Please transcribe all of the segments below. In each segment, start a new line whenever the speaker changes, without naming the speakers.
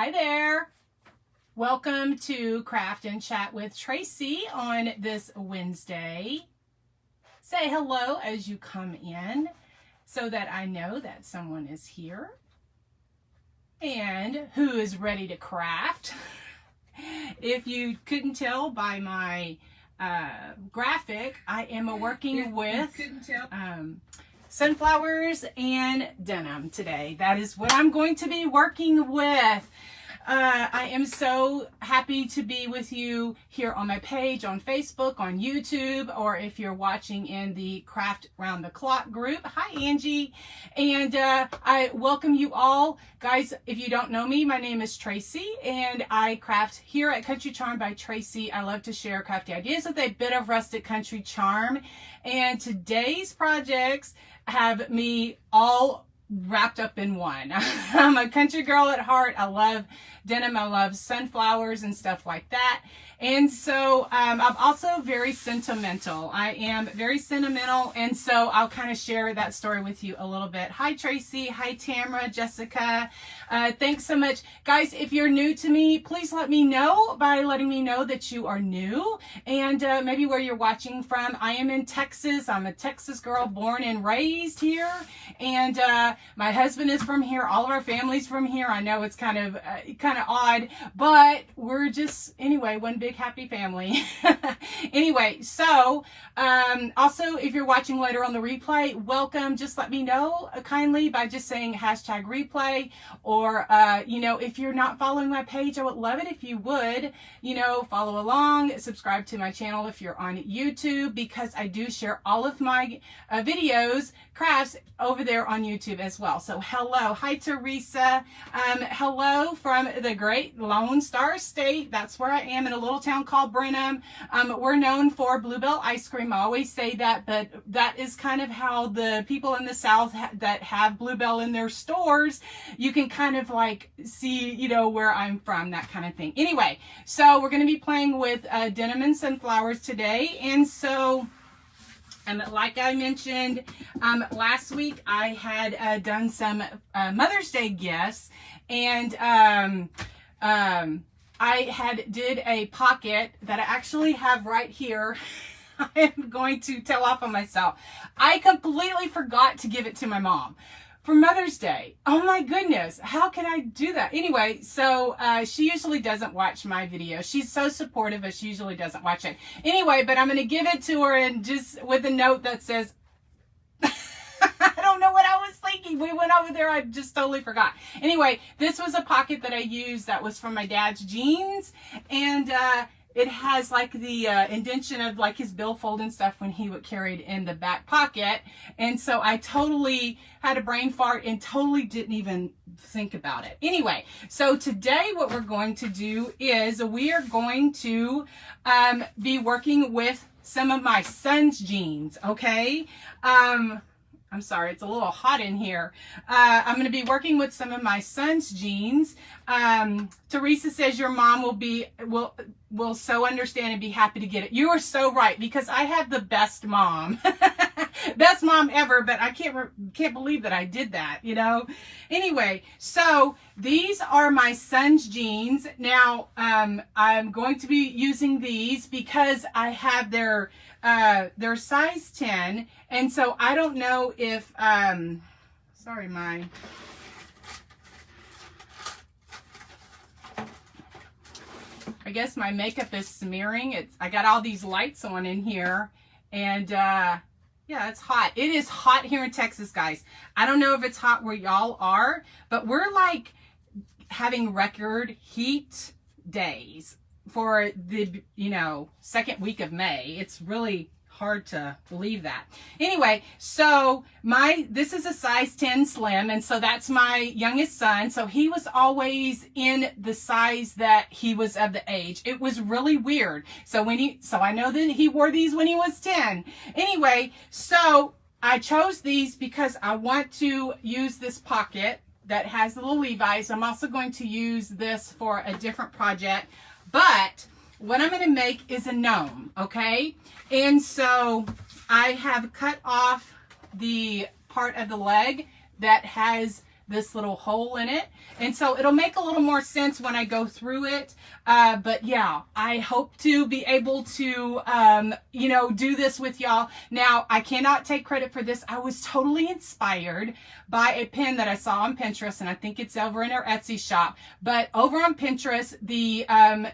Hi there. Welcome to Craft and Chat with Tracy on this Wednesday. Say hello as you come in so that I know that someone is here and who is ready to craft. If you couldn't tell by my graphic, I am working with sunflowers and denim today. That is what I'm going to be working with. I am so happy to be with you here on my page, on Facebook, on YouTube, or if you're watching in the Craft Round the Clock group. Hi, Angie. And I welcome you all. Guys, if you don't know me, my name is Tracy, and I craft here at Country Charm by Tracy. I love to share crafty ideas with a bit of rustic country charm. And today's projects have me all wrapped up in one. I'm a country girl at heart. I love denim. I love sunflowers and stuff like that. And so I'm also very sentimental. I am very sentimental, and so I'll kind of share that story with you a little bit. Hi, Tracy. Hi, Tamara, Jessica. Thanks so much. Guys, if you're new to me, please let me know by letting me know that you are new and maybe where you're watching from. I am in Texas. I'm a Texas girl born and raised here, and my husband is from here. All of our family's from here. I know it's kind of odd, but we're just, anyway, one big happy family. Anyway, so also if you're watching later on the replay, welcome. Just let me know kindly by just saying hashtag replay, or if you're not following my page, I would love it if you would follow along, subscribe to my channel if you're on YouTube, because I do share all of my videos, crafts over there on YouTube as well. So hello. Hi, Teresa. Hello from the great Lone Star State. That's where I am, in a little town called Brenham. We're known for Bluebell ice cream. I always say that, but that is kind of how the people in the South that have Bluebell in their stores, you can kind of like see, where I'm from, that kind of thing. Anyway, so we're going to be playing with denim and sunflowers today. And so, like I mentioned last week, I had done some Mother's Day gifts, and I did a pocket that I actually have right here. I am going to tell off on myself. I completely forgot to give it to my mom for Mother's Day. Oh my goodness, how can I do that? Anyway, so she usually doesn't watch my videos. She's so supportive, but she usually doesn't watch it. Anyway, but I'm going to give it to her, and just with a note that says, I don't know what I was thinking. We went over there, I just totally forgot. Anyway, this was a pocket that I used that was from my dad's jeans, and it has like the indentation of like his billfold and stuff when he would carry it in the back pocket. And so I totally had a brain fart and totally didn't even think about it. Anyway, so today what we're going to do is we are going to be working with some of my son's jeans, okay? I'm sorry, it's a little hot in here. I'm going to be working with some of my son's jeans. Teresa says your mom will so understand and be happy to get it. You are so right, because I have the best mom. Best mom ever, but I can't believe that I did that, Anyway, so these are my son's jeans. Now, I'm going to be using these because I have their size 10, and so I don't know if sorry, I guess my makeup is smearing. I got all these lights on in here, and yeah, it's hot. It is hot here in Texas, guys. I don't know if it's hot where y'all are, but we're like having record heat days for the second week of May. It's really hard to believe that. Anyway, so this is a size 10 slim, and so that's my youngest son. So he was always in the size that he was of the age. It was really weird. So I know that he wore these when he was 10. Anyway, so I chose these because I want to use this pocket that has the little Levi's. I'm also going to use this for a different project, but what I'm going to make is a gnome, okay? And so I have cut off the part of the leg that has this little hole in it. And so it'll make a little more sense when I go through it. But yeah, I hope to be able to, you know, do this with y'all. Now, I cannot take credit for this. I was totally inspired by a pen that I saw on Pinterest, and I think it's over in our Etsy shop. But over on Pinterest, the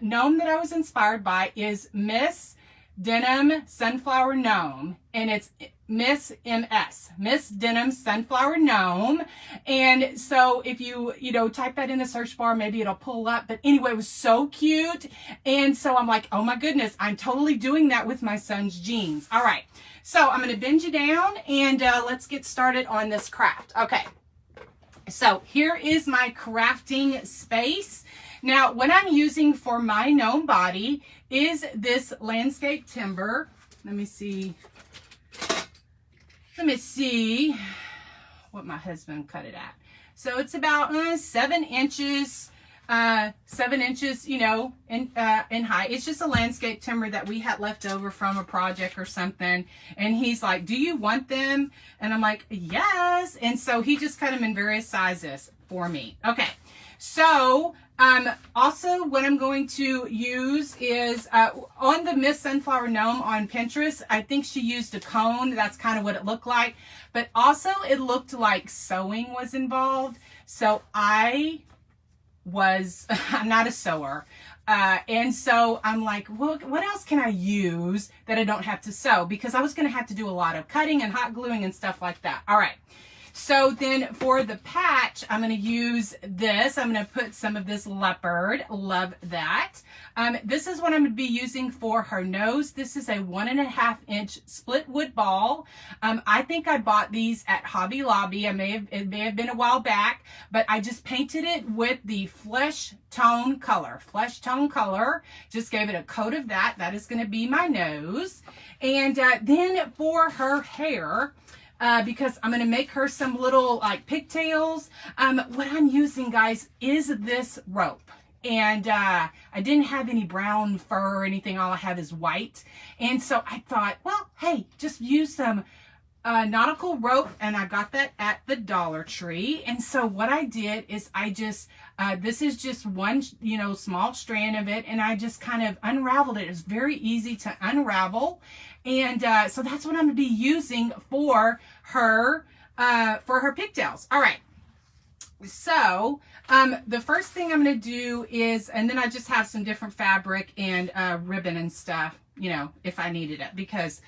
gnome that I was inspired by is Miss Denim Sunflower Gnome, and it's Miss Denim Sunflower Gnome. And so if you know, type that in the search bar, maybe it'll pull up. But anyway, it was so cute. And so I'm like, oh my goodness, I'm totally doing that with my son's jeans. All right, so I'm going to bend you down, and let's get started on this craft. Okay, so here is my crafting space. Now, what I'm using for my gnome body is this landscape timber. Let me see what my husband cut it at. So it's about 7 inches, you know, in height. It's just a landscape timber that we had left over from a project or something. And he's like, do you want them? And I'm like, yes. And so he just cut them in various sizes for me. Okay. So, also what I'm going to use is, on the Miss Sunflower Gnome on Pinterest, I think she used a cone. That's kind of what it looked like. But also it looked like sewing was involved. So I'm not a sewer. And so I'm like, well, what else can I use that I don't have to sew? Because I was going to have to do a lot of cutting and hot gluing and stuff like that. All right. So then for the patch, I'm going to use this. I'm going to put some of this leopard. Love that. This is what I'm going to be using for her nose. This is a 1.5 inch split wood ball. I think I bought these at Hobby Lobby. It may have been a while back, but I just painted it with the flesh tone color. Just gave it a coat of that. That is going to be my nose. And then for her hair, because I'm going to make her some little like pigtails. What I'm using, guys, is this rope. And I didn't have any brown fur or anything. All I have is white. And so I thought, well, hey, just use some nautical rope. And I got that at the Dollar Tree. And so what I did is I just, this is just one, you know, small strand of it. And I just kind of unraveled it. It's very easy to unravel. And so that's what I'm going to be using for her pigtails. All right. So the first thing I'm going to do is, and then I just have some different fabric and ribbon and stuff, you know, if I needed it. Because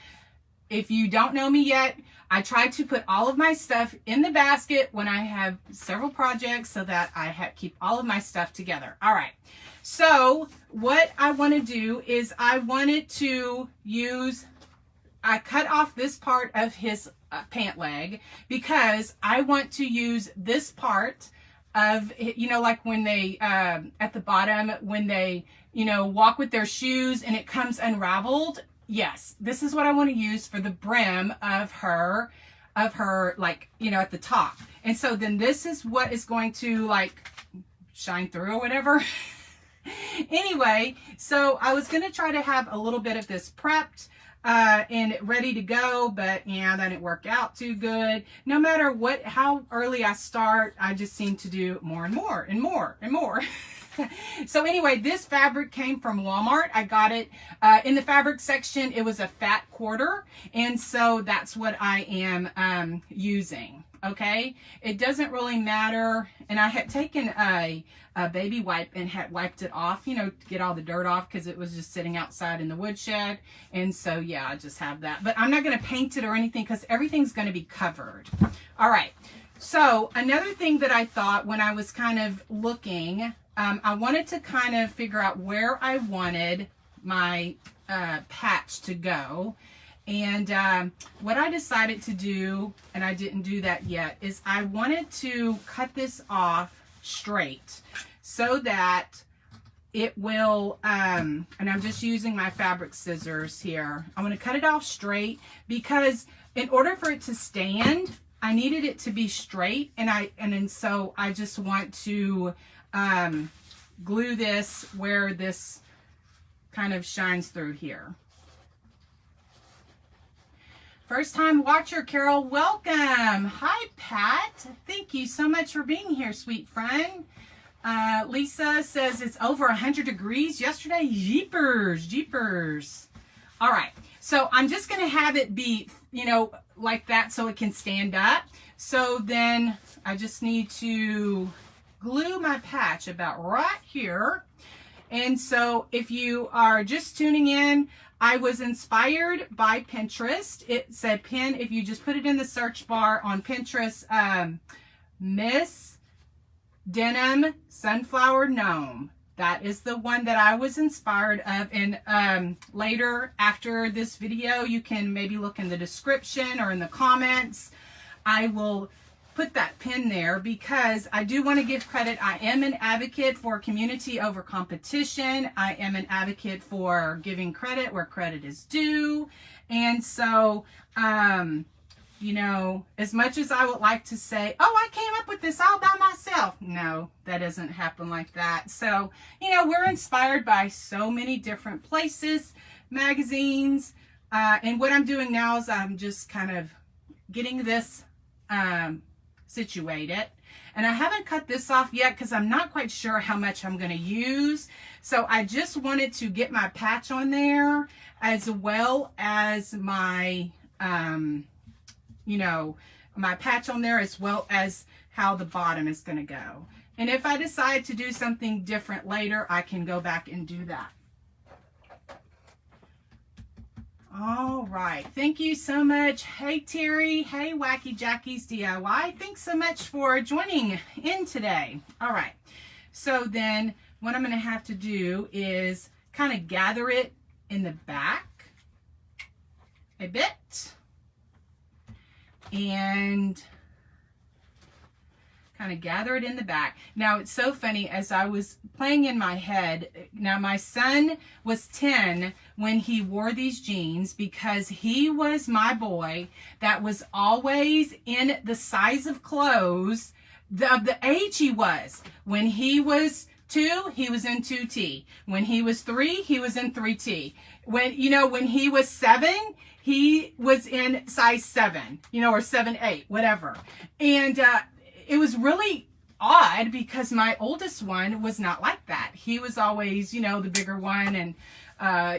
if you don't know me yet, I try to put all of my stuff in the basket when I have several projects so that I keep all of my stuff together. All right. So what I want to do is I wanted to use, I cut off this part of his pant leg because I want to use this part of, you know, like when they, at the bottom, when they, you know, walk with their shoes and it comes unraveled. Yes, this is what I want to use for the brim of her, like, you know, at the top. And so then this is what is going to like shine through or whatever. Anyway, so I was going to try to have a little bit of this prepped and ready to go, but yeah, that didn't work out too good. No matter how early I start, I just seem to do more and more and more and more. So anyway, this fabric came from Walmart. I got it in the fabric section. It was a fat quarter, and so that's what I am using. Okay, it doesn't really matter. And I had taken a baby wipe and had wiped it off, you know, to get all the dirt off because it was just sitting outside in the woodshed. And so yeah, I just have that, but I'm not going to paint it or anything because everything's going to be covered. All right, so another thing that I thought when I was kind of looking, I wanted to kind of figure out where I wanted my patch to go. And what I decided to do, and I didn't do that yet, is I wanted to cut this off straight so that it will, and I'm just using my fabric scissors here. I'm going to cut it off straight because in order for it to stand, I needed it to be straight. And so I just want to glue this where this kind of shines through here. First time watcher, Carol, welcome. Hi, Pat. Thank you so much for being here, sweet friend. Lisa says it's over 100 degrees yesterday. Jeepers, jeepers. All right, so I'm just going to have it be, you know, like that so it can stand up. So then I just need to glue my patch about right here. And so if you are just tuning in, I was inspired by Pinterest. It said pin, if you just put it in the search bar on Pinterest, Miss Denim Sunflower Gnome. That is the one that I was inspired of. And later after this video, you can maybe look in the description or in the comments. I will put that pin there because I do want to give credit. I am an advocate for community over competition. I am an advocate for giving credit where credit is due. And so, you know, as much as I would like to say, oh, I came up with this all by myself. No, that doesn't happen like that. So, you know, we're inspired by so many different places, magazines. And what I'm doing now is I'm just kind of getting this situated. And I haven't cut this off yet because I'm not quite sure how much I'm going to use. So I just wanted to get my patch on there as well as my, you know, my patch on there as well as how the bottom is going to go. And if I decide to do something different later, I can go back and do that. All right. Thank you so much. Hey, Terry. Hey, Wacky Jackie's DIY. Thanks so much for joining in today. All right. So then what I'm going to have to do is kind of gather it in the back a bit and kind of gather it in the back. Now, it's so funny, as I was playing in my head, now my son was 10 when he wore these jeans because he was my boy that was always in the size of clothes of the age he was. When he was 2, he was in 2T. When he was 3, he was in 3T. When, you know, when he was 7, he was in size 7, you know, or 7-8, whatever. And, it was really odd because my oldest one was not like that. He was always, you know, the bigger one and,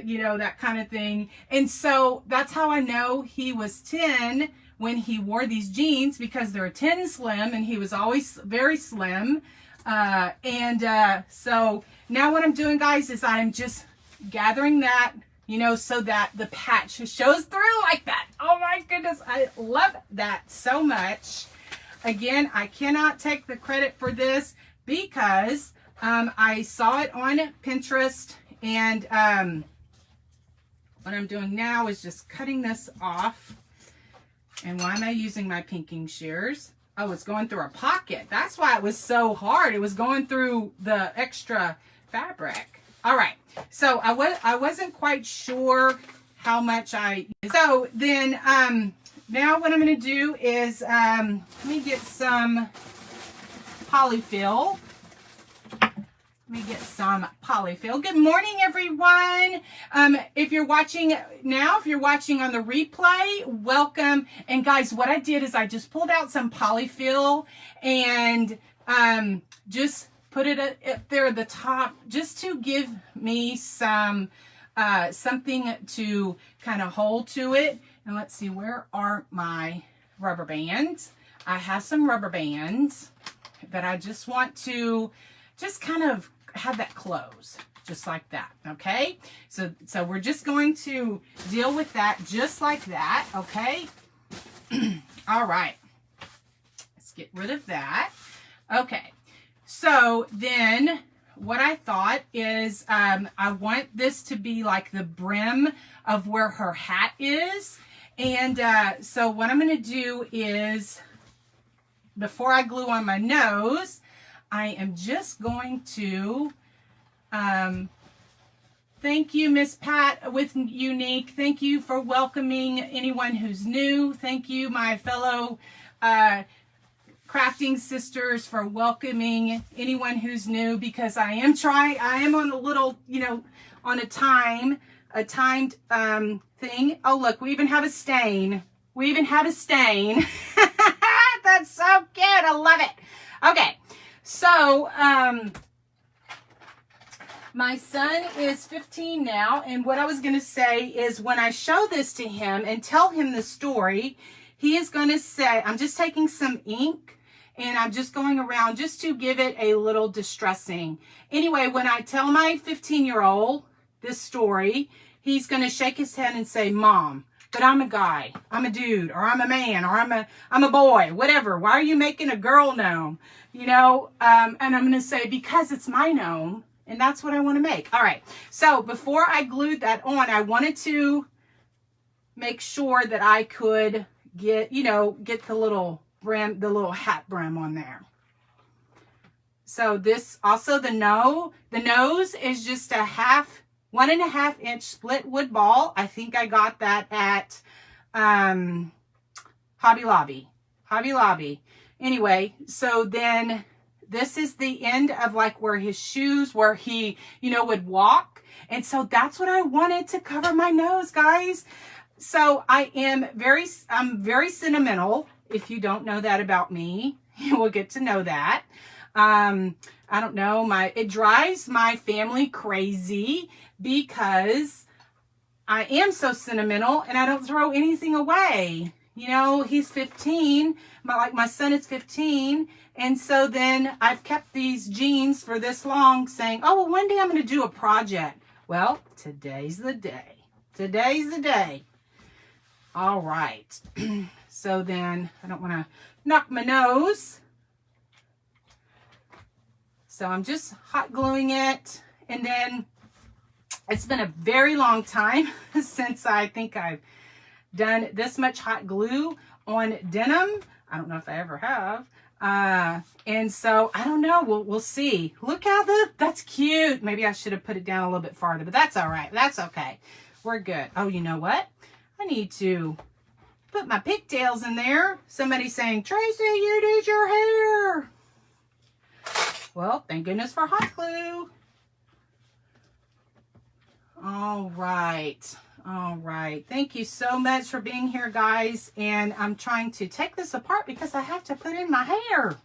you know, that kind of thing. And so that's how I know he was 10 when he wore these jeans because they're 10 slim and he was always very slim. So now what I'm doing, guys, is I'm just gathering that, you know, so that the patch shows through like that. Oh my goodness. I love that so much. Again, I cannot take the credit for this because I saw it on Pinterest, and what I'm doing now is just cutting this off. And why am I using my pinking shears? Oh, it's going through a pocket. That's why it was so hard. It was going through the extra fabric. All right, so I wasn't quite sure how much so then now what I'm going to do is, let me get some polyfill. Good morning, everyone. If you're watching now, if you're watching on the replay, welcome. And guys, what I did is I just pulled out some polyfill and just put it up there at the top just to give me some something to kind of hold to it. And let's see, where are my rubber bands? I have some rubber bands that I just want to just kind of have that close, just like that, okay? So we're just going to deal with that just like that, okay? All right. Let's get rid of that. Okay. So then what I thought is I want this to be like the brim of where her hat is. And so what I'm going to do is, before I glue on my nose, I am just going to, thank you, Miss Pat with Unique. Thank you for welcoming anyone who's new. Thank you, my fellow crafting sisters, for welcoming anyone who's new, because I am on a little, you know, on a timed thing. Oh, look, we even have a stain. We even have a stain. That's so cute. I love it. Okay. So, my son is 15 now, and what I was going to say is when I show this to him and tell him the story, he is going to say, I'm just taking some ink and I'm just going around just to give it a little distressing. Anyway, when I tell my 15-year-old this story, he's going to shake his head and say, Mom, but I'm a guy, I'm a dude, or I'm a man, or I'm a boy, whatever. Why are you making a girl gnome? You know, and I'm going to say, because it's my gnome. And that's what I want to make. All right. So before I glued that on, I wanted to make sure that I could get, you know, get the little brim, the little hat brim on there. So this also the nose is just a 1.5 inch split wood ball. I think I got that at Hobby Lobby. Anyway, so then this is the end of like where his shoes, where he, you know, would walk. And so that's what I wanted to cover my nose, guys. So I'm very sentimental. If you don't know that about me, you will get to know that. I don't know, it drives my family crazy because I am so sentimental and I don't throw anything away. You know, he's 15, my son is 15. And so then I've kept these jeans for this long saying, oh, well, one day I'm going to do a project. Well, today's the day. Today's the day. All right. So then I don't want to knock my nose. So I'm just hot gluing it. And then it's been a very long time since I think I've done this much hot glue on denim. I don't know if I ever have. And so I don't know. We'll see. Look how that's cute. Maybe I should have put it down a little bit farther, but that's all right. That's okay. We're good. Oh, you know what? I need to put my pigtails in there. Somebody's saying, Tracy, you did your hair. Well, thank goodness for hot glue. All right. All right. Thank you so much for being here, guys. And I'm trying to take this apart because I have to put in my hair.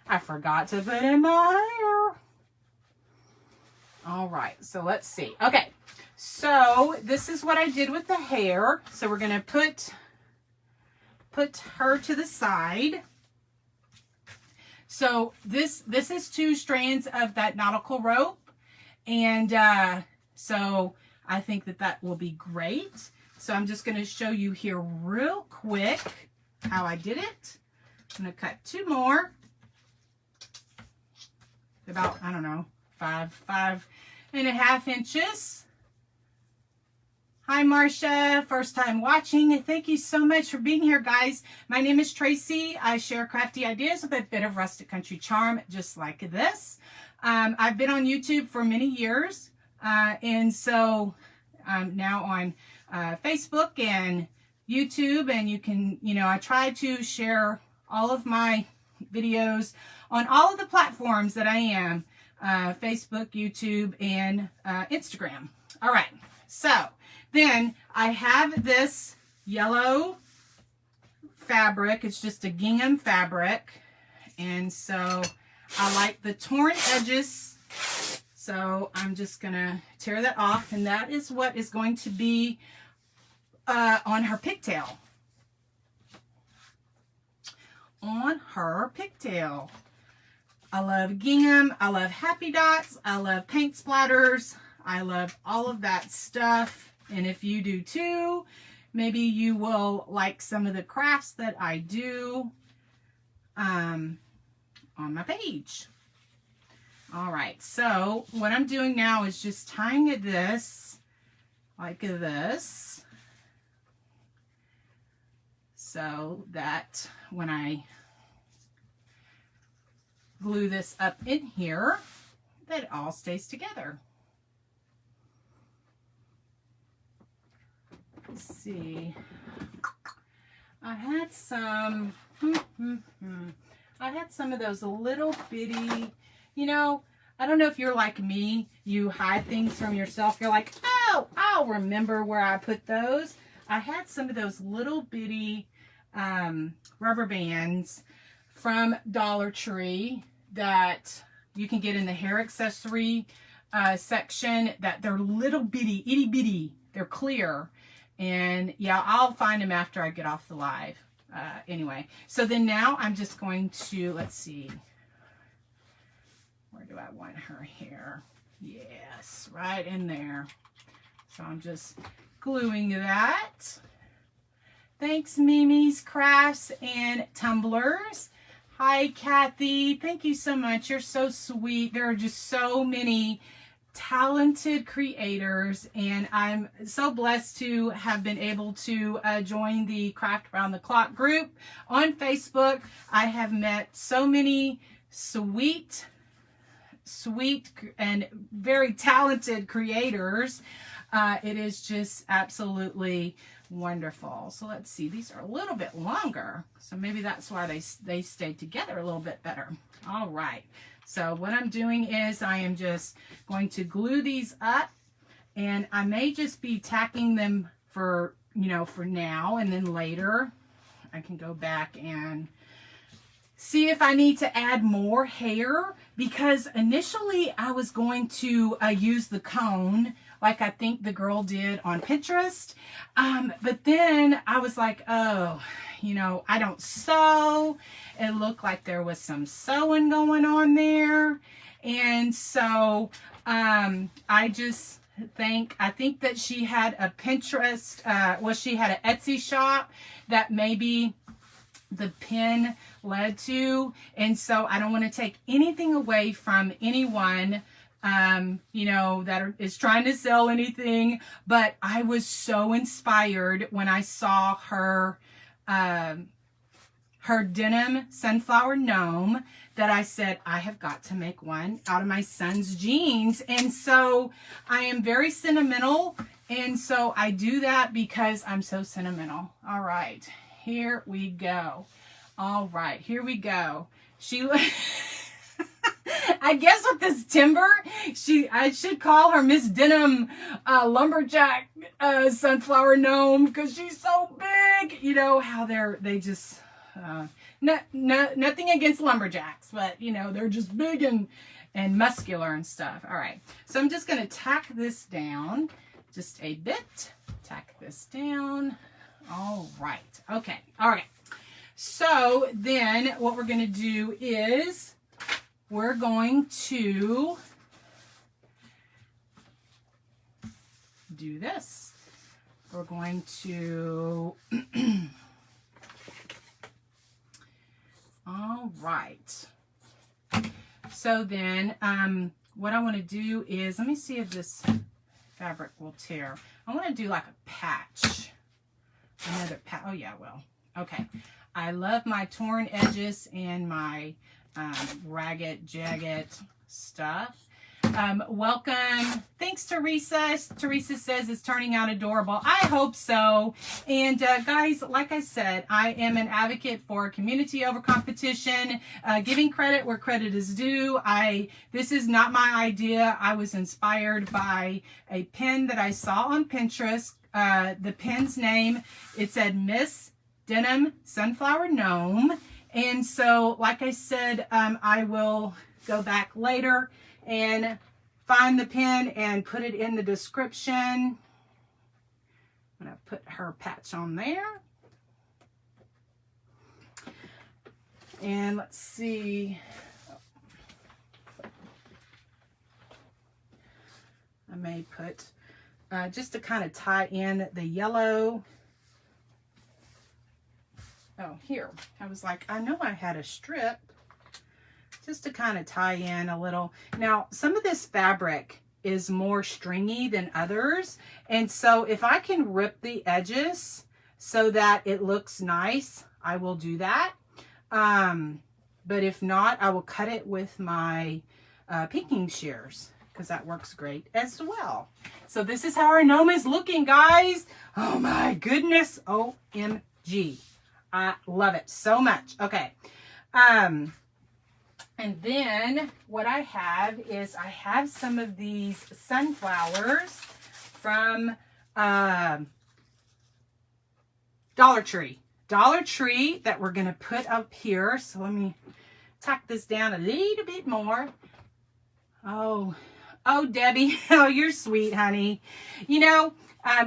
I forgot to put in my hair. All right. So let's see. Okay. So this is what I did with the hair. So we're going to put her to the side. So this is 2 strands of that nautical rope. And so I think that will be great. So I'm just going to show you here real quick how I did it. I'm going to cut 2 more. About, I don't know, 5.5 inches. Hi, Marcia. First time watching. Thank you so much for being here, guys. My name is Tracy. I share crafty ideas with a bit of rustic country charm, just like this. I've been on YouTube for many years. And so I'm now on Facebook and YouTube, and you can, you know, I try to share all of my videos on all of the platforms that I am, Facebook, YouTube, and Instagram. All right. So then I have this yellow fabric. It's just a gingham fabric. And so I like the torn edges. So I'm just going to tear that off, and that is what is going to be on her pigtail. On her pigtail. I love gingham. I love happy dots. I love paint splatters. I love all of that stuff. And if you do too, maybe you will like some of the crafts that I do on my page. All right, so what I'm doing now is just tying this like this, so that when I glue this up in here, that it all stays together. Let's see. I had some of those little bitty, you know, I don't know if you're like me, you hide things from yourself. You're like, oh, I'll remember where I put those. I had some of those little bitty rubber bands from Dollar Tree that you can get in the hair accessory section, that they're little bitty, itty bitty. They're clear. And yeah, I'll find them after I get off the live. Anyway, so then now I'm just going to, let's see. Where do I want her hair? Yes, right in there. So I'm just gluing that. Thanks, Mimi's Crafts and Tumblers. Hi, Kathy. Thank you so much. You're so sweet. There are just so many talented creators, and I'm so blessed to have been able to join the Craft Around the Clock group on Facebook. I have met so many sweet and very talented creators. It is just absolutely wonderful. So let's see, these are a little bit longer, so maybe that's why they stay together a little bit better. All right, so what I'm doing is I am just going to glue these up, and I may just be tacking them for, you know, for now, and then later I can go back and see if I need to add more hair, because initially I was going to use the cone like I think the girl did on Pinterest. But then I was like, oh, you know, I don't sew. It looked like there was some sewing going on there. And so I think that she had a Pinterest, she had an Etsy shop that maybe the pin led to. And so I don't want to take anything away from anyone you know, that is trying to sell anything, but I was so inspired when I saw her denim sunflower gnome that I said, I have got to make one out of my son's jeans. And so I am very sentimental, and so I do that because I'm so sentimental. All right, here we go. All right, here we go. I guess with this timber, I should call her Miss Denim Lumberjack Sunflower Gnome, because she's so big. You know how they just, nothing against lumberjacks, but you know, they're just big and muscular and stuff. All right, so I'm just going to tack this down just a bit. Tack this down. All right. Okay. All right. So then what we're going to do is we're going to do this. We're going to, all right. So then what I want to do is, let me see if this fabric will tear. I want to do like a patch. Another patch. Oh yeah, well, okay. I love my torn edges and my ragged, jagged stuff. Welcome. Thanks, Teresa. Teresa says it's turning out adorable. I hope so. And guys, like I said, I am an advocate for community over competition, giving credit where credit is due. This is not my idea. I was inspired by a pin that I saw on Pinterest. The pin's name, it said Miss Denim Sunflower Gnome. And so, like I said, I will go back later and find the pin and put it in the description. I'm going to put her patch on there. And let's see. I may put, just to kind of tie in the yellow. Oh, here. I was like, I know I had a strip, just to kind of tie in a little. Now, some of this fabric is more stringy than others. And so if I can rip the edges so that it looks nice, I will do that. But if not, I will cut it with my pinking shears, because that works great as well. So this is how our gnome is looking, guys. Oh my goodness. OMG. I love it so much. Okay. And then what I have is I have some of these sunflowers from Dollar Tree. Dollar Tree that we're going to put up here. So let me tack this down a little bit more. Oh, Debbie. Oh, you're sweet, honey. You know,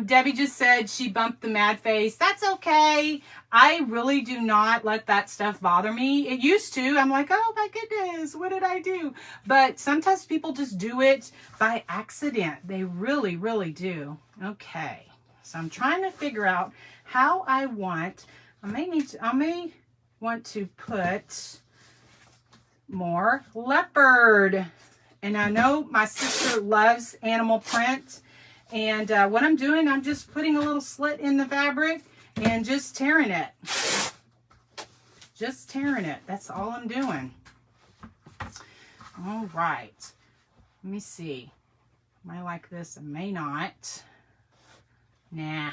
Debbie just said she bumped the mad face. That's okay. I really do not let that stuff bother me. It used to. I'm like, oh my goodness, what did I do? But sometimes people just do it by accident. They really, really do. Okay. So I'm trying to figure out how I want. I may want to put more leopard. And I know my sister loves animal print. And what I'm doing, I'm just putting a little slit in the fabric and just tearing it. Just tearing it. That's all I'm doing. All right. Let me see. I may like this. I may not. Nah.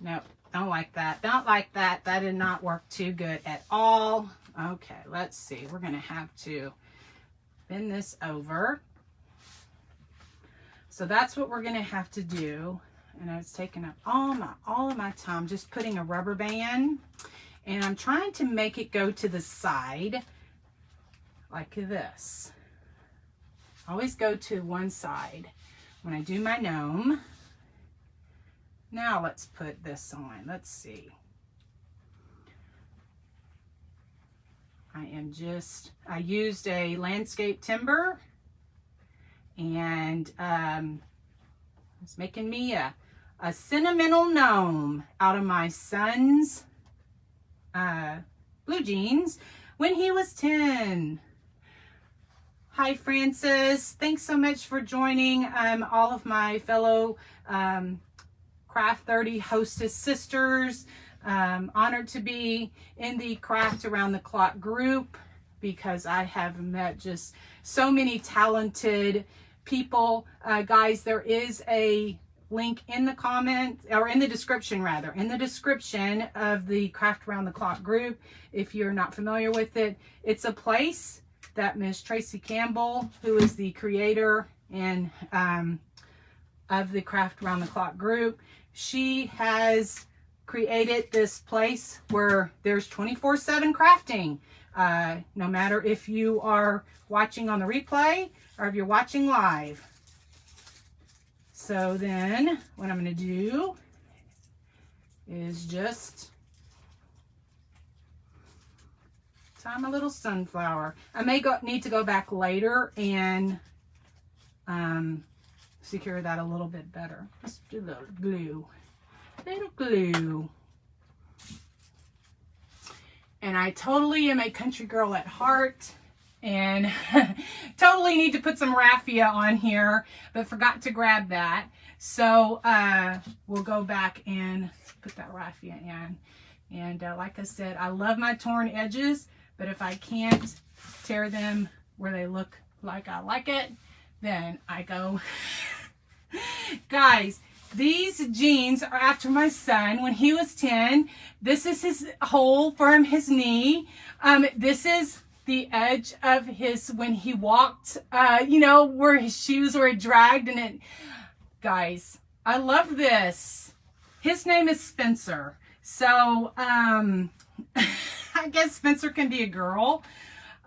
Nope. Don't like that. Don't like that. That did not work too good at all. Okay. Let's see. We're going to have to bend this over. So that's what we're going to have to do. And it's taking up all of my time just putting a rubber band. And I'm trying to make it go to the side like this. Always go to one side when I do my gnome. Now let's put this on. Let's see. I used a landscape timber. And it's making me a sentimental gnome out of my son's blue jeans when he was 10. Hi, Francis. Thanks so much for joining all of my fellow Craft 30 hostess sisters. Honored to be in the Craft Around the Clock group because I have met just so many talented people. Guys, there is a link in the comment, or in the description rather, in the description of the Craft Around the Clock group. If you're not familiar with it, it's a place that Miss Tracy Campbell, who is the creator and of the Craft Around the Clock group, she has created this place where there's 24/7 crafting. No matter if you are watching on the replay or if you're watching live. So then what I'm going to do is just tie my little sunflower. I may need to go back later and secure that a little bit better. Just do a little glue. Little glue. And I totally am a country girl at heart and totally need to put some raffia on here, but forgot to grab that. So we'll go back and put that raffia in. And like I said, I love my torn edges, but if I can't tear them where they look like I like it, then I go. Guys, these jeans are after my son when he was 10. This is his hole from his knee. This is the edge of his, when he walked, you know, where his shoes were dragged and it. Guys, I love this. His name is Spencer. So, I guess Spencer can be a girl.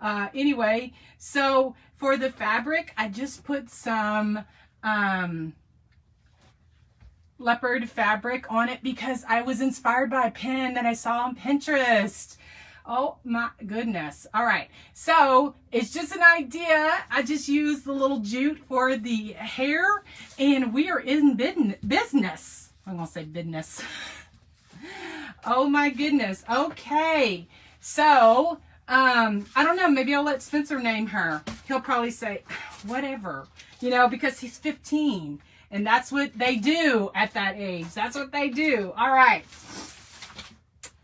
Anyway, so for the fabric, I just put some, leopard fabric on it because I was inspired by a pin that I saw on Pinterest. Oh my goodness. All right. So it's just an idea. I just used the little jute for the hair and we are in business. I'm going to say business. Oh my goodness. Okay. So, I don't know. Maybe I'll let Spencer name her. He'll probably say whatever, you know, because he's 15. And that's what they do at that age. That's what they do. All right.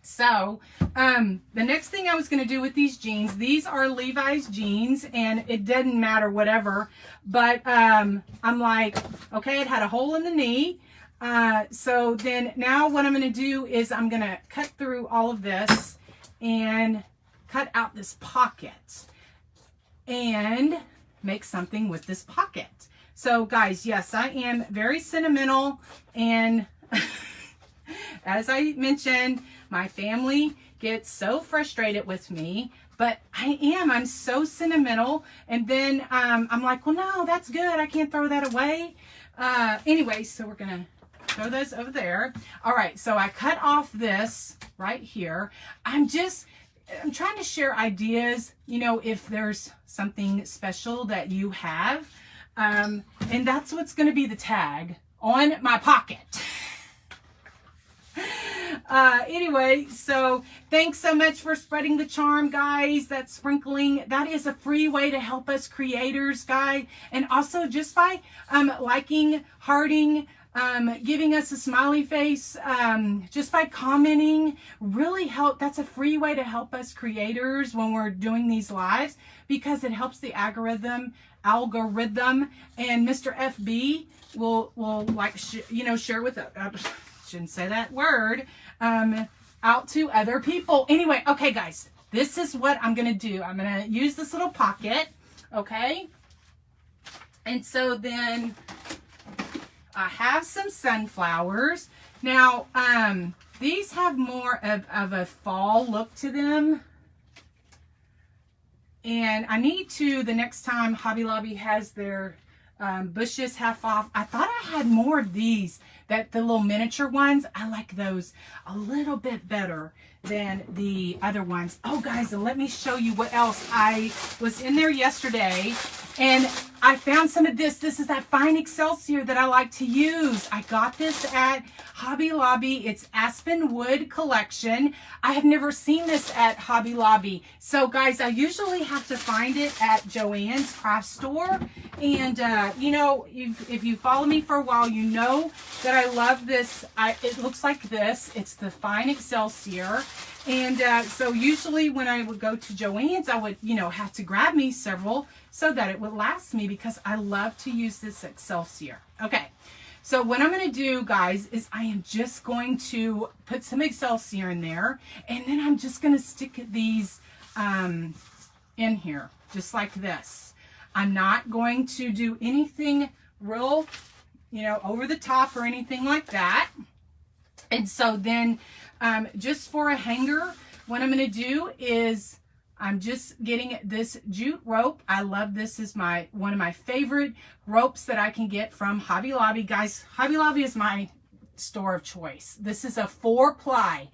So, the next thing I was going to do with these jeans, these are Levi's jeans, and it didn't matter whatever. But I'm like, okay, it had a hole in the knee. So then now what I'm going to do is I'm going to cut through all of this and cut out this pocket and make something with this pocket. So guys, yes, I am very sentimental and as I mentioned, my family gets so frustrated with me, but I'm so sentimental. And then I'm like, well, no, that's good. I can't throw that away. Anyway, so we're going to throw those over there. All right, so I cut off this right here. I'm trying to share ideas, you know, if there's something special that you have. And that's what's going to be the tag on my pocket. Anyway, so thanks so much for spreading the charm, guys. That sprinkling, that is a free way to help us creators, guys. And also just by liking, hearting, giving us a smiley face, just by commenting, really help. That's a free way to help us creators when we're doing these lives, because it helps the algorithm, and Mr. FB will like, share with shouldn't say that word, out to other people. Anyway, okay, guys, this is what I'm going to do. I'm going to use this little pocket, okay? And so then I have some sunflowers. Now, these have more of a fall look to them. And I need to, the next time Hobby Lobby has their bushes half off, I thought I had more of these, the little miniature ones. I like those a little bit better than the other ones. Oh, guys, and let me show you what else. I was in there yesterday and I found some of this. This is that fine Excelsior that I like to use. I got this at Hobby Lobby. It's Aspen Wood Collection. I have never seen this at Hobby Lobby. So, guys, I usually have to find it at Joann's craft store. And, you know, if you follow me for a while, you know that I love this. It looks like this. It's the fine Excelsior. And so usually when I would go to Joann's, I would, you know, have to grab me several so that it would last me, because I love to use this Excelsior. Okay, so what I'm going to do, guys, is I am just going to put some Excelsior in there, and then I'm just going to stick these in here, just like this. I'm not going to do anything real, you know, over the top or anything like that. And so then just for a hanger, what I'm going to do is I'm just getting this jute rope. I love this. Is one of my favorite ropes that I can get from Hobby Lobby. Guys, Hobby Lobby is my store of choice. This is a 4-ply.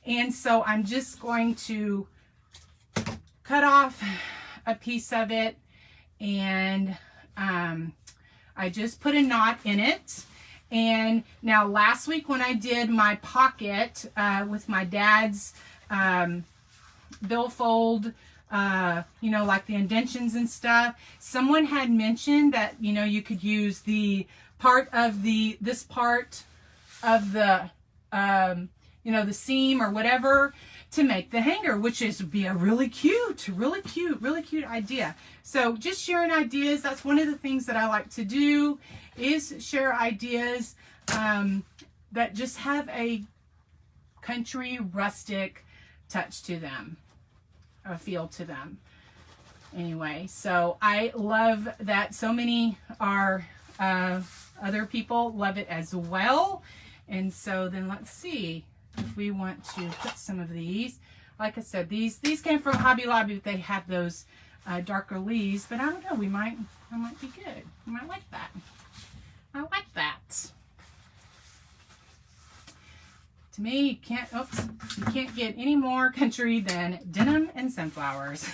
And so I'm just going to cut off a piece of it, and I just put a knot in it. And now last week when I did my pocket with my dad's billfold, you know, like the indentions and stuff, someone had mentioned that, you know, you could use this part of the, you know, the seam or whatever to make the hanger, which would be a really cute idea. So just sharing ideas. That's one of the things that I like to do, is share ideas that just have a country rustic touch to them, a feel to them. Anyway, so I love that so many other people love it as well. And so then let's see if we want to put some of these. Like I said, these came from Hobby Lobby, but they have those darker leaves. But I don't know, I might be good. I might like that. I like that. To me, you can't get any more country than denim and sunflowers.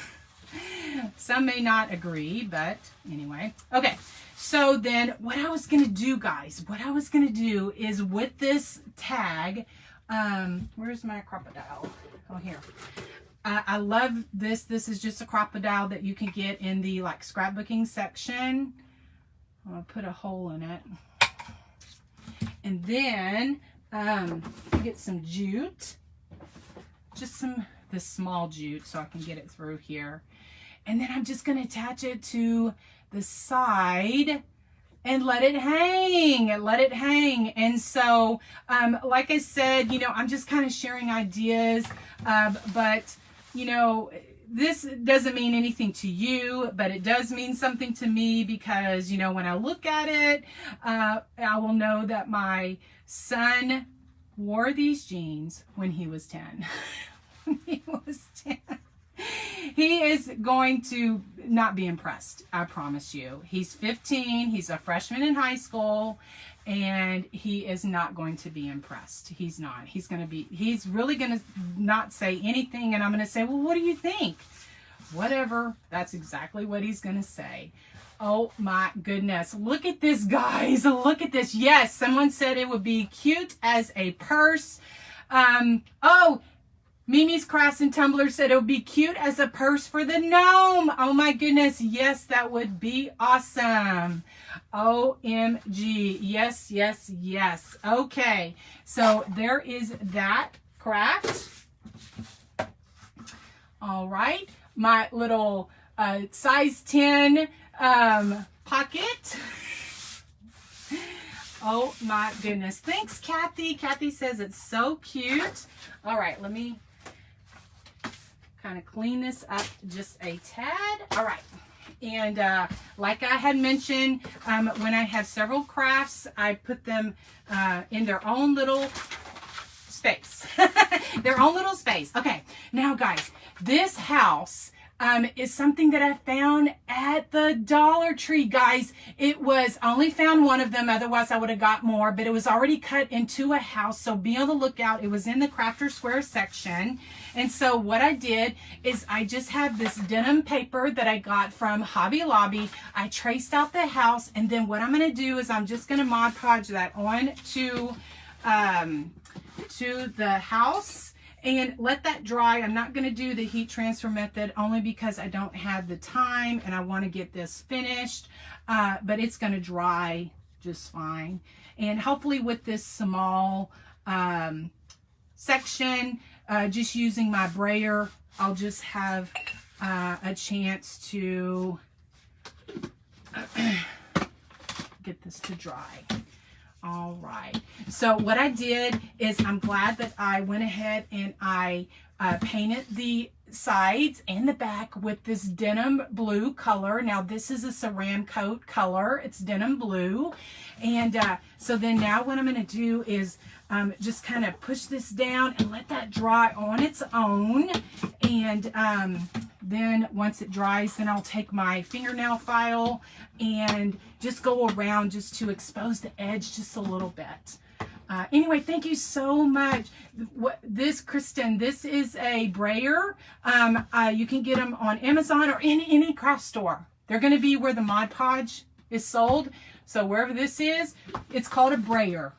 Some may not agree, but anyway. Okay, so then what I was going to do, guys, is with this tag, where's my crocodile? Oh, here. I love this. This is just a crocodile that you can get in the like scrapbooking section. I'll put a hole in it. And then get some jute, just this small jute so I can get it through here. And then I'm just going to attach it to the side and let it hang, And so, like I said, you know, I'm just kind of sharing ideas, but, you know, this doesn't mean anything to you, but it does mean something to me because, you know, when I look at it, I will know that my son wore these jeans when he was 10. When he was 10. He is going to not be impressed, I promise you. He's 15, he's a freshman in high school, and he is not going to be impressed. He's not. He's really going to not say anything, and I'm going to say, well, what do you think? Whatever. That's exactly what he's going to say. Oh my goodness. Look at this, guys. Look at this. Yes, someone said it would be cute as a purse. Oh, Mimi's Crafts and Tumblr said it would be cute as a purse for the gnome. Oh my goodness. Yes, that would be awesome. OMG. Yes, yes, yes. Okay. So there is that craft. All right. My little size 10 pocket. Oh my goodness. Thanks, Kathy. Kathy says it's so cute. All right. Let me kind of clean this up just a tad. All right. And like I had mentioned, when I have several crafts, I put them in their own little space. Their own little space. Okay. Now, guys, this house is something that I found at the Dollar Tree, guys. I only found one of them, otherwise I would have got more, but it was already cut into a house, so be on the lookout. It was in the Crafter Square section. And so what I did is I just have this denim paper that I got from Hobby Lobby. I traced out the house, and then what I'm going to do is I'm just going to Mod Podge that on to the house and let that dry. I'm not going to do the heat transfer method only because I don't have the time and I want to get this finished, but it's going to dry just fine. And hopefully with this small section, just using my brayer, I'll just have a chance to get this to dry. All right. So what I did is I'm glad that I went ahead and I painted the sides and the back with this denim blue color. Now this is a Saran coat color. It's denim blue. And so then now what I'm going to do is just kind of push this down and let that dry on its own. And then once it dries, then I'll take my fingernail file and just go around just to expose the edge just a little bit. Anyway, thank you so much. Kristen, this is a brayer. You can get them on Amazon or in any craft store. They're going to be where the Mod Podge is sold. So wherever this is, it's called a brayer.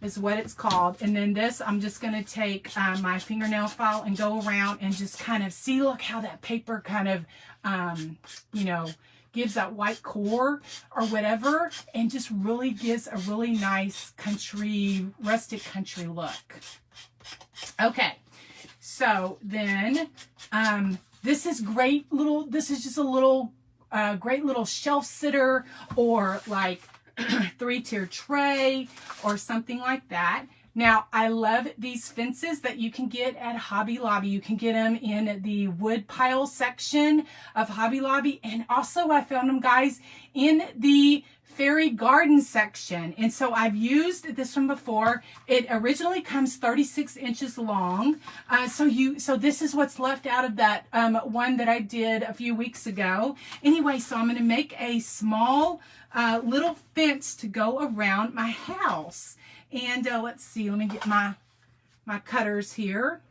Is what it's called. And then this, I'm just going to take my fingernail file and go around and just kind of see, look how that paper kind of, you know, gives that white core or whatever, and just really gives a really nice country, rustic country look. Okay. So then, this is great little, this is just a little, great little shelf sitter or like 3-tier tray or something like that. Now, I love these fences that you can get at Hobby Lobby. You can get them in the wood pile section of Hobby Lobby. And also I found them, guys, in the fairy garden section. And so I've used this one before. It originally comes 36 inches long. So this is what's left out of that one that I did a few weeks ago. Anyway, so I'm going to make a small little fence to go around my house. And let's see, let me get my cutters here.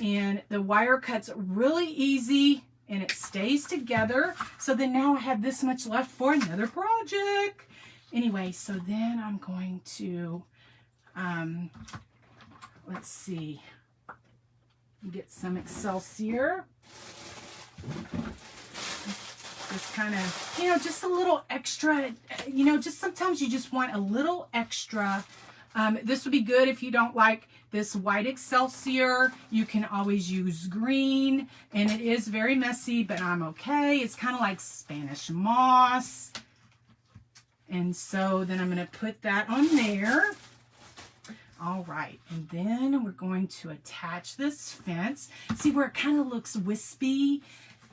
And the wire cuts really easy and it stays together. So then now I have this much left for another project. Anyway, so then I'm going to, let's see, get some Excelsior. Just kind of, you know, just a little extra, you know, just sometimes you just want a little extra. This would be good if you don't like this white Excelsior. You can always use green, and it is very messy, but I'm okay. It's kind of like Spanish moss. And so then I'm going to put that on there. All right, and then we're going to attach this fence. See where it kind of looks wispy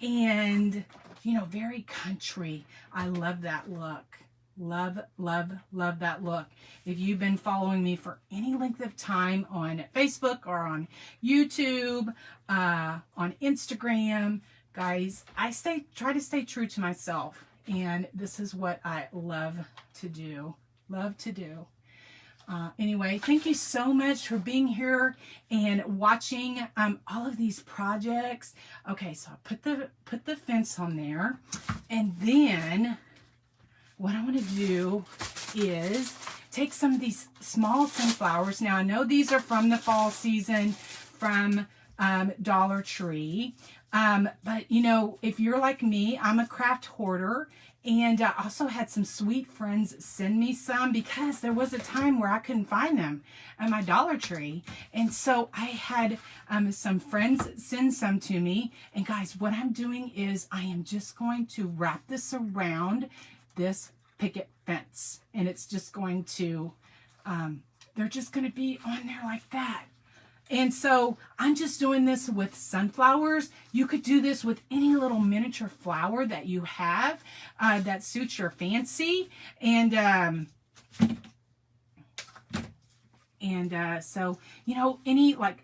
and, you know, very country. I love that look. Love, love, love that look. If you've been following me for any length of time on Facebook or on YouTube, on Instagram, guys, I try to stay true to myself. And this is what I love to do. Love to do. Anyway, thank you so much for being here and watching all of these projects. Okay, so I'll put the fence on there, and then what I want to do is take some of these small sunflowers. Now I know these are from the fall season from Dollar Tree, but you know, if you're like me, I'm a craft hoarder. And I also had some sweet friends send me some because there was a time where I couldn't find them at my Dollar Tree. And so I had some friends send some to me. And guys, what I'm doing is I am just going to wrap this around this picket fence. And it's just going to, they're just going to be on there like that. And so I'm just doing this with sunflowers. You could do this with any little miniature flower that you have that suits your fancy. And so, you know, any, like,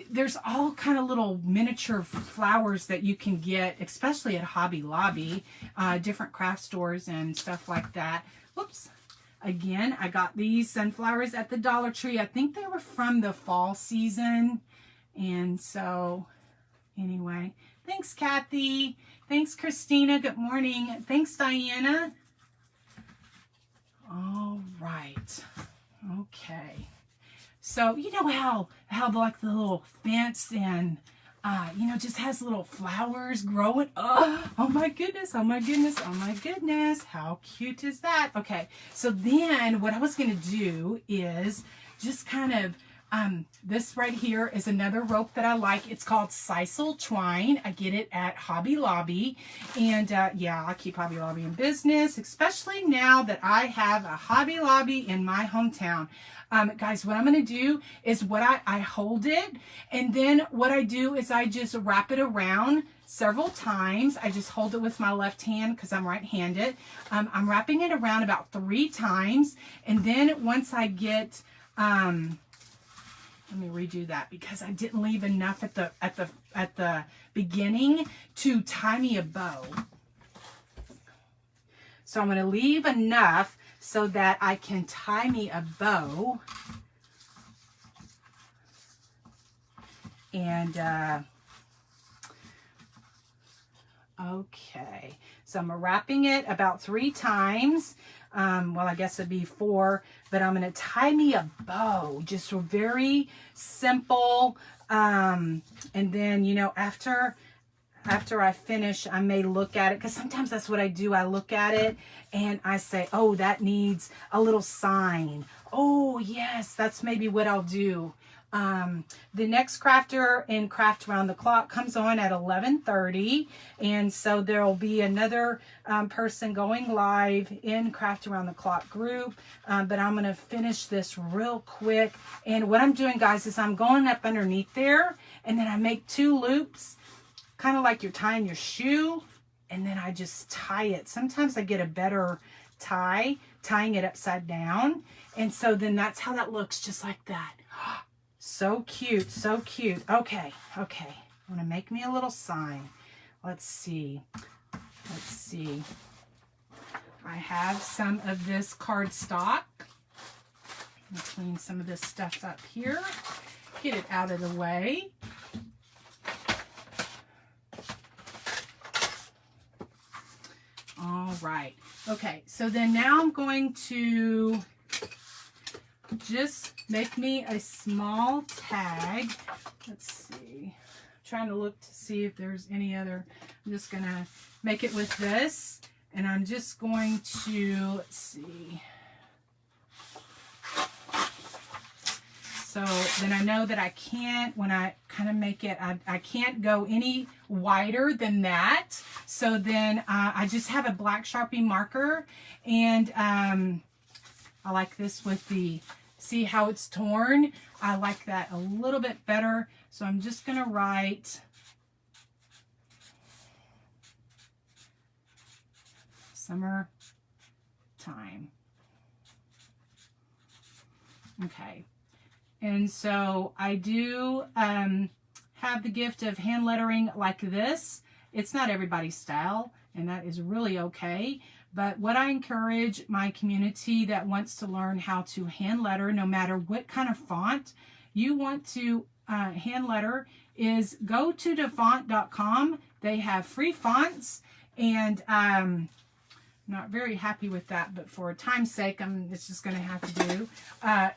there's all kind of little miniature flowers that you can get, especially at Hobby Lobby, different craft stores and stuff like that. Whoops. Again, I got these sunflowers at the Dollar Tree. I think they were from the fall season. And so, anyway, thanks, Kathy. Thanks, Christina. Good morning. Thanks, Diana. All right. Okay. So, you know how like the little fence and, you know, just has little flowers growing. Oh my goodness, oh my goodness, oh my goodness. How cute is that? Okay, so then what I was going to do is just kind of, this right here is another rope that I like. It's called sisal twine. I get it at Hobby Lobby. And yeah, I keep Hobby Lobby in business, especially now that I have a Hobby Lobby in my hometown. Guys, what I'm going to do is I hold it, and then what I do is I just wrap it around several times. I just hold it with my left hand because I'm right-handed. I'm wrapping it around about 3 times, and then once I get, let me redo that because I didn't leave enough at the beginning to tie me a bow. So I'm going to leave enough so that I can tie me a bow. And, okay. So I'm wrapping it about 3 times. Well, I guess it'd be 4, but I'm going to tie me a bow. Just very simple. And then, you know, after I finish, I may look at it, because sometimes that's what I do. I look at it and I say, oh, that needs a little sign. Oh, yes, that's maybe what I'll do. The next crafter in Craft Around the Clock comes on at 11:30, and so there will be another person going live in Craft Around the Clock group, but I'm going to finish this real quick. And what I'm doing, guys, is I'm going up underneath there, and then I make 2 loops, kind of like you're tying your shoe, and then I just tie it. Sometimes I get a better tying it upside down, and so then that's how that looks, just like that. So cute, so cute. Okay, I'm gonna make me a little sign. Let's see. I have some of this cardstock. I'm gonna clean some of this stuff up here. Get it out of the way. All right. Okay, so then now I'm going to just make me a small tag. Let's see. I'm trying to look to see if there's any other. I'm just going to make it with this, and I'm just going to, let's see. So then I know that I can't, when I kind of make it, I can't go any wider than that. So then I just have a black Sharpie marker, and I like this with the See how it's torn? I like that a little bit better. So I'm just going to write summertime. Okay. And so I do have the gift of hand lettering like this. It's not everybody's style, and that is really okay. But what I encourage my community that wants to learn how to hand letter, no matter what kind of font you want to hand letter, is go to dafont.com. They have free fonts, and I'm not very happy with that, but for time's sake, it's just going to have to do.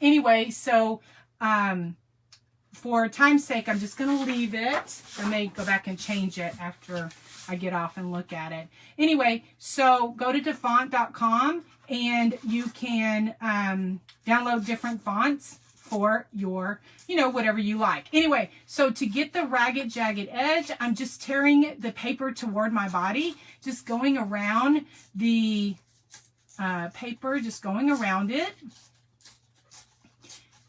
Anyway, so for time's sake, I'm just going to leave it. I may go back and change it after I get off and look at it. Anyway, so go to dafont.com and you can download different fonts for your, whatever you like. Anyway, so to get the ragged, jagged edge, I'm just tearing the paper toward my body, just going around the paper, just going around it.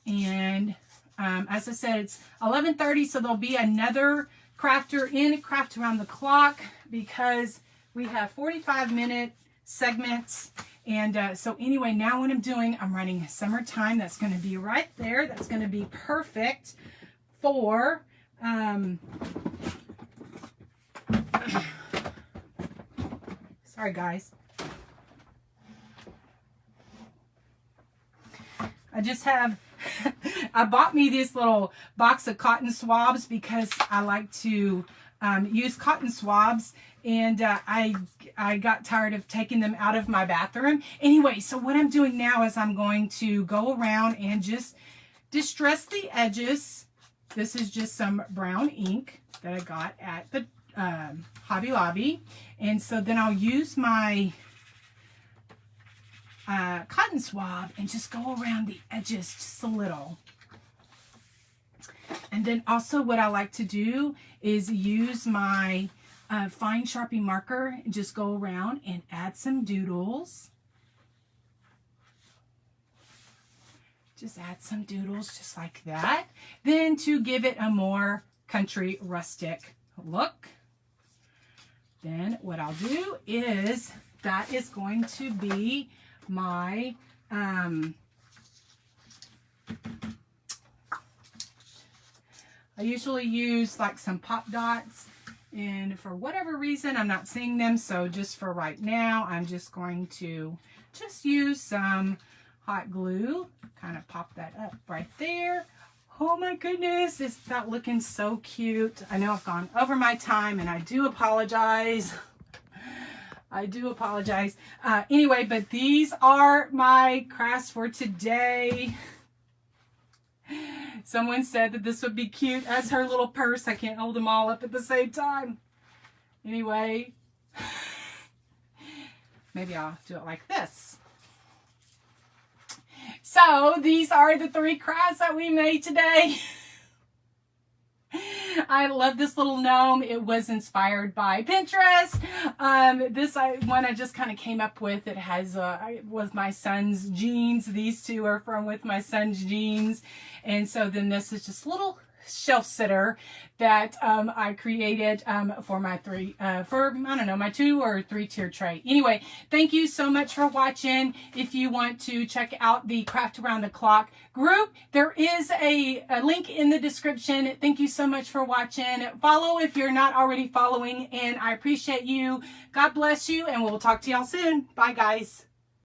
And as I said, it's 11:30, so there'll be another crafter in Craft Around the Clock because we have 45-minute segments. And so anyway, now what I'm doing, I'm writing summertime. That's going to be right there. That's going to be perfect for sorry guys. I just have I bought me this little box of cotton swabs because I like to use cotton swabs, and I got tired of taking them out of my bathroom. Anyway, so what I'm doing now is I'm going to go around and just distress the edges. This is just some brown ink that I got at the Hobby Lobby, and so then I'll use my cotton swab and just go around the edges just a little. And then also what I like to do is use my fine Sharpie marker and just go around and add some doodles. Just add some doodles just like that. Then to give it a more country rustic look, then what I'll do is that is going to be my I usually use like some pop dots, and for whatever reason I'm not seeing them, so just for right now I'm just going to just use some hot glue, kind of pop that up right there. Oh my goodness, is that looking so cute? I know I've gone over my time and I do apologize. I do apologize. Anyway, but these are my crafts for today. Someone said that this would be cute as her little purse. I can't hold them all up at the same time. Anyway, maybe I'll do it like this. So these are the 3 crafts that we made today. I love this little gnome. It was inspired by Pinterest. This one I just kind of came up with. It has with my son's jeans. These 2 are from with my son's jeans. And so then this is just a little shelf sitter that I created for my my 2 or 3 tier tray. Anyway, thank you so much for watching. If you want to check out the Craft Around the Clock group, there is a link in the description. Thank you so much for watching. Follow if you're not already following, and I appreciate you. God bless you, and we'll talk to y'all soon. Bye, guys.